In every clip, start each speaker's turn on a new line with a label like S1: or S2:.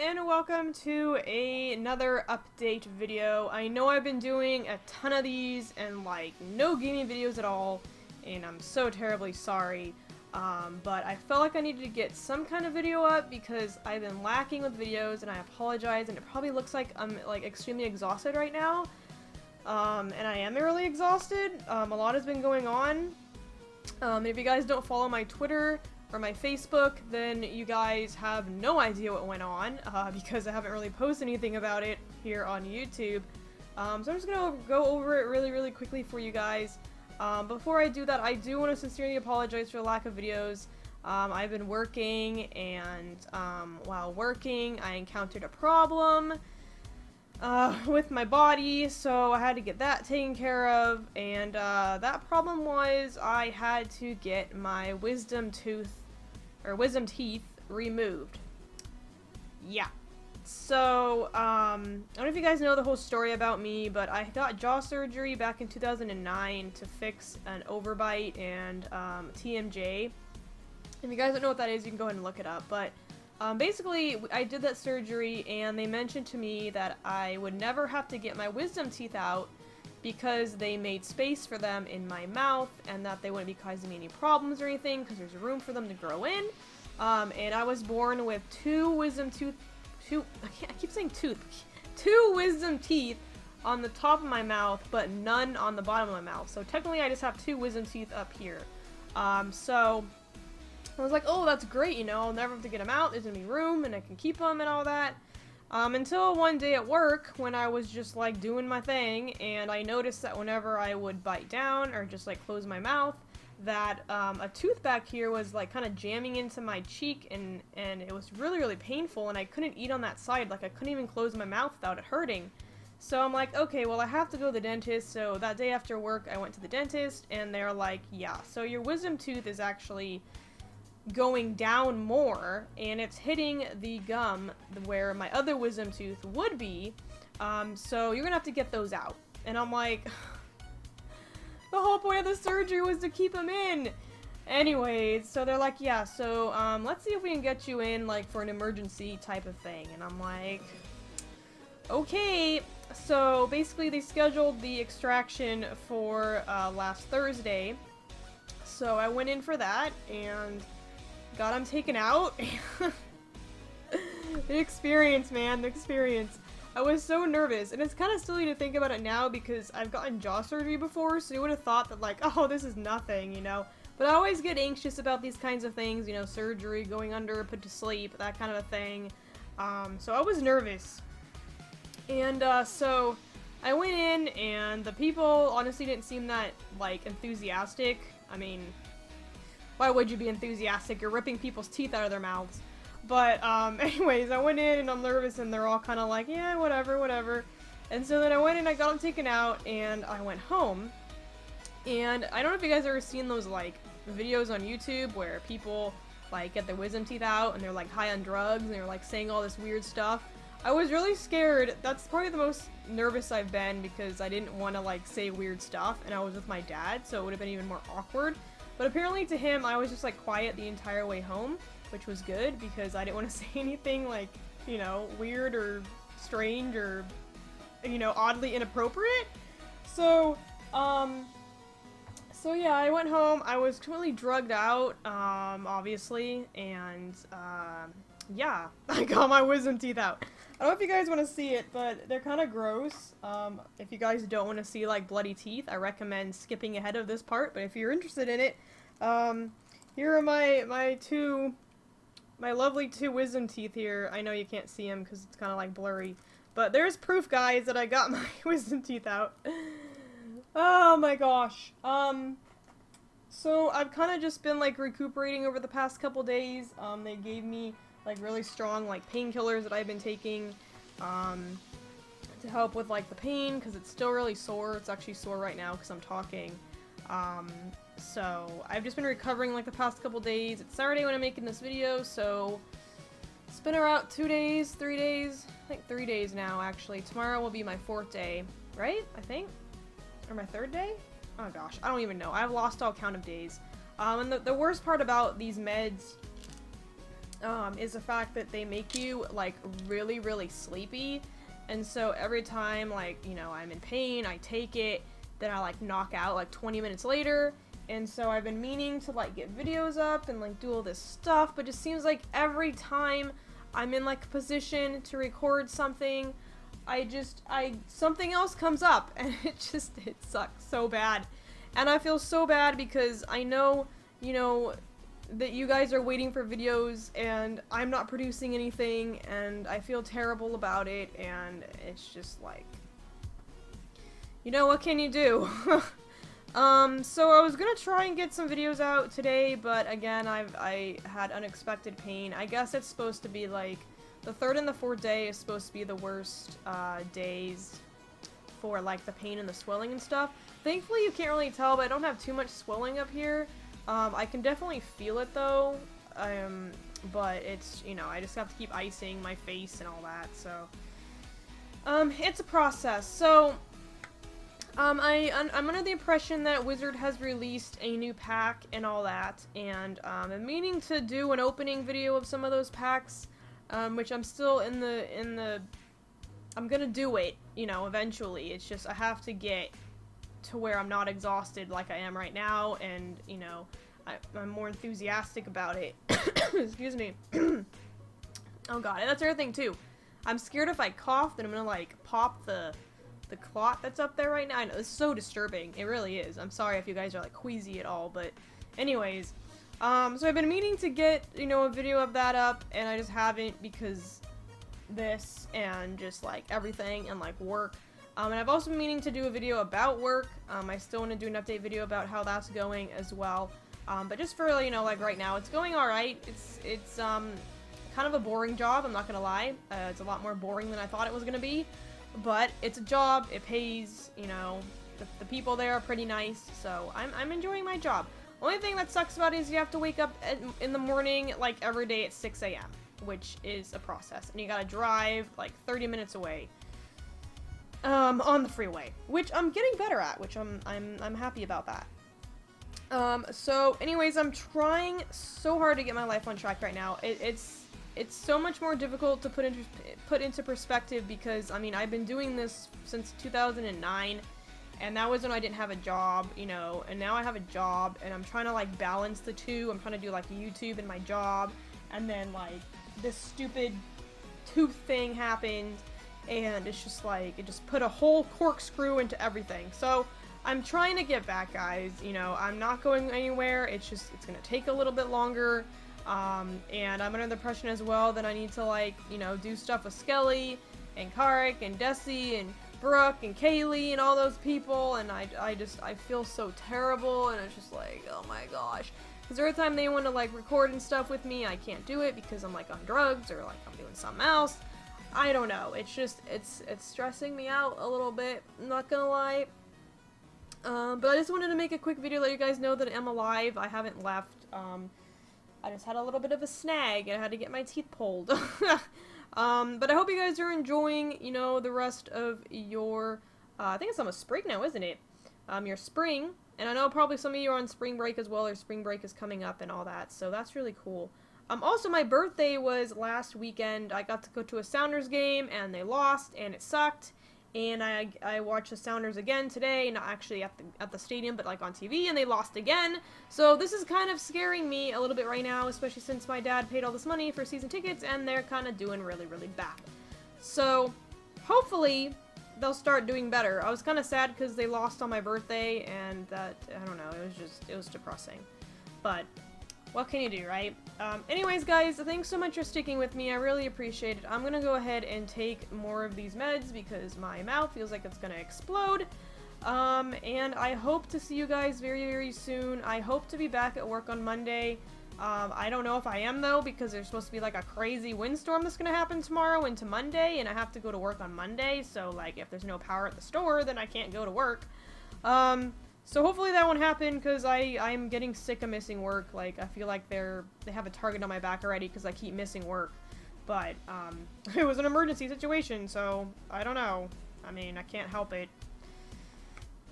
S1: and welcome to another update video. I know I've been doing a ton of these and like no gaming videos at all, and I'm so terribly sorry. But I felt like I needed to get some kind of video up because I've been lacking with videos, and I apologize, and it probably looks like I'm like extremely exhausted right now. And I am really exhausted. A lot has been going on. If you guys don't follow my Twitter or my Facebook, then you guys have no idea what went on, because I haven't really posted anything about it here on YouTube. So I'm just gonna go over it really quickly for you guys. Before I do that, I do want to sincerely apologize for the lack of videos. I've been working, and while working, I encountered a problem with my body, so I had to get that taken care of, and that problem was I had to get my wisdom teeth removed. Yeah. So, I don't know if you guys know the whole story about me, but I got jaw surgery back in 2009 to fix an overbite and TMJ. If you guys don't know what that is, you can go ahead and look it up, but basically, I did that surgery, and they mentioned to me that I would never have to get my wisdom teeth out because they made space for them in my mouth, and that they wouldn't be causing me any problems or anything because there's room for them to grow in. And I was born with two wisdom teeth on the top of my mouth, but none on the bottom of my mouth. So technically, I just have two wisdom teeth up here. So I was like, oh, that's great, you know, I'll never have to get them out, there's gonna be room, and I can keep them and all that. Until one day at work, when I was just, like, doing my thing, and I noticed that whenever I would bite down, or just, like, close my mouth, that, a tooth back here was, like, kind of jamming into my cheek, and it was really painful, and I couldn't eat on that side, like, I couldn't even close my mouth without it hurting. So I'm like, okay, well, I have to go to the dentist. So that day after work, I went to the dentist, and they're like, yeah, so your wisdom tooth is actually going down more, and it's hitting the gum where my other wisdom tooth would be, so you're gonna have to get those out. And I'm like, the whole point of the surgery was to keep them in. Anyways, so they're like, yeah, so let's see if we can get you in, like, for an emergency type of thing. And I'm like, okay. So basically they scheduled the extraction for last Thursday, so I went in for that and got them taken out. The experience, man, the experience. I was so nervous, and it's kind of silly to think about it now because I've gotten jaw surgery before, so you would have thought that, like, oh, this is nothing, you know? But I always get anxious about these kinds of things, you know, surgery, going under, put to sleep, that kind of a thing. So I was nervous. And, so I went in, and the people honestly didn't seem that, like, enthusiastic. I mean, why would you be enthusiastic? You're ripping people's teeth out of their mouths. But, anyways, I went in and I'm nervous, and they're all kind of like, yeah, whatever. And so then I went in, I got them taken out, and I went home. And I don't know if you guys ever seen those, like, videos on YouTube where people, like, get their wisdom teeth out and they're, like, high on drugs and they're, like, saying all this weird stuff. I was really scared. That's probably the most nervous I've been because I didn't want to, like, say weird stuff, and I was with my dad, so it would have been even more awkward. But apparently to him, I was just, like, quiet the entire way home, which was good because I didn't want to say anything, like, you know, weird or strange or, you know, oddly inappropriate. So, so yeah, I went home. I was completely drugged out, obviously, and, yeah, I got my wisdom teeth out. I don't know if you guys want to see it, but they're kind of gross. If you guys don't want to see, like, bloody teeth, I recommend skipping ahead of this part, but if you're interested in it, here are my lovely two wisdom teeth here. I know you can't see them because it's kind of, like, blurry, but there's proof, guys, that I got my wisdom teeth out. Oh my gosh. So I've kind of just been, like, recuperating over the past couple days. They gave me, like, really strong, like, painkillers that I've been taking, to help with, like, the pain, because it's still really sore. It's actually sore right now because I'm talking. So I've just been recovering, like, the past couple days. It's Saturday when I'm making this video, so it's been around 2 days, 3 days, I think 3 days now, actually. Tomorrow will be my 4th day, right? I think? Or my 3rd day? Oh gosh, I don't even know. I've lost all count of days. And the worst part about these meds is the fact that they make you, like, really, really sleepy. And so every time, like, you know, I'm in pain, I take it, then I, like, knock out, like, 20 minutes later. And so I've been meaning to, like, get videos up and, like, do all this stuff, but it just seems like every time I'm in, like, a position to record something, something else comes up, and it sucks so bad. And I feel so bad because I know, you know, that you guys are waiting for videos, and I'm not producing anything, and I feel terrible about it, and it's just like, you know, what can you do? So I was gonna try and get some videos out today, but again, I had unexpected pain. I guess it's supposed to be, like, the third and the fourth day is supposed to be the worst, days for, like, the pain and the swelling and stuff. Thankfully, you can't really tell, but I don't have too much swelling up here. I can definitely feel it, though, but it's, you know, I just have to keep icing my face and all that, so, it's a process. So, I'm under the impression that Wizard has released a new pack and all that, and, I'm meaning to do an opening video of some of those packs, which I'm still I'm gonna do it, you know, eventually. It's just, I have to get to where I'm not exhausted like I am right now, and, you know, I'm more enthusiastic about it. Excuse me. Oh god, and that's the other thing, too. I'm scared if I cough, then I'm gonna, like, pop the clot that's up there right now. I know, it's so disturbing. It really is. I'm sorry if you guys are, like, queasy at all, but anyways. So I've been meaning to get, you know, a video of that up, and I just haven't because this and just, like, everything and, like, work. And I've also been meaning to do a video about work. I still want to do an update video about how that's going as well. But just for, you know, like, right now, it's going alright. It's kind of a boring job, I'm not gonna lie. It's a lot more boring than I thought it was gonna be. But it's a job, it pays, you know, the people there are pretty nice, so I'm enjoying my job. Only thing that sucks about it is you have to wake up in the morning, like, every day at 6 a.m., which is a process. And you gotta drive, like, 30 minutes away. On the freeway, which I'm getting better at, which I'm happy about that. So anyways, I'm trying so hard to get my life on track right now. It's so much more difficult to put into perspective because, I mean, I've been doing this since 2009, and that was when I didn't have a job, you know, and now I have a job, and I'm trying to, like, balance the two. I'm trying to do, like, YouTube and my job, and then, like, this stupid tooth thing happened, and it's just like, it just put a whole corkscrew into everything. So I'm trying to get back, guys. You know, I'm not going anywhere. It's gonna take a little bit longer. And I'm under the impression as well that I need to, like, you know, do stuff with Skelly and Karik and Desi and Brooke and Kaylee and all those people, and I feel so terrible, and it's just like, oh my gosh. Because every time they want to, like, record and stuff with me, I can't do it because I'm, like, on drugs or, like, I'm doing something else. I don't know. It's just, it's stressing me out a little bit, I'm not gonna lie. But I just wanted to make a quick video to let you guys know that I'm alive. I haven't left. I just had a little bit of a snag. I had to get my teeth pulled. But I hope you guys are enjoying, you know, the rest of your, I think it's almost spring now, isn't it? Your spring. And I know probably some of you are on spring break as well, or spring break is coming up and all that, so that's really cool. Also, my birthday was last weekend. I got to go to a Sounders game, and they lost, and it sucked. And I watched the Sounders again today, not actually at the stadium, but, like, on TV, and they lost again. So this is kind of scaring me a little bit right now, especially since my dad paid all this money for season tickets, and they're kind of doing really, really bad. So hopefully they'll start doing better. I was kind of sad because they lost on my birthday, and that, I don't know, it was depressing. But what can you do, right? Anyways, guys, thanks so much for sticking with me. I really appreciate it. I'm gonna go ahead and take more of these meds because my mouth feels like it's gonna explode. And I hope to see you guys very, very soon. I hope to be back at work on Monday. I don't know if I am, though, because there's supposed to be, like, a crazy windstorm that's gonna happen tomorrow into Monday, and I have to go to work on Monday, so, like, if there's no power at the store, then I can't go to work. So hopefully that won't happen, because I'm getting sick of missing work. Like, I feel like they have a target on my back already, because I keep missing work. But, it was an emergency situation, so, I don't know. I mean, I can't help it.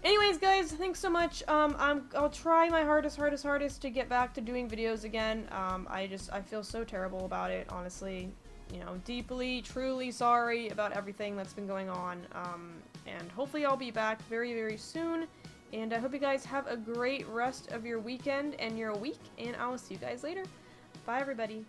S1: Anyways, guys, thanks so much. I'll try my hardest to get back to doing videos again. I feel so terrible about it, honestly. You know, deeply, truly sorry about everything that's been going on. And hopefully I'll be back very, very soon. And I hope you guys have a great rest of your weekend and your week. And I will see you guys later. Bye, everybody.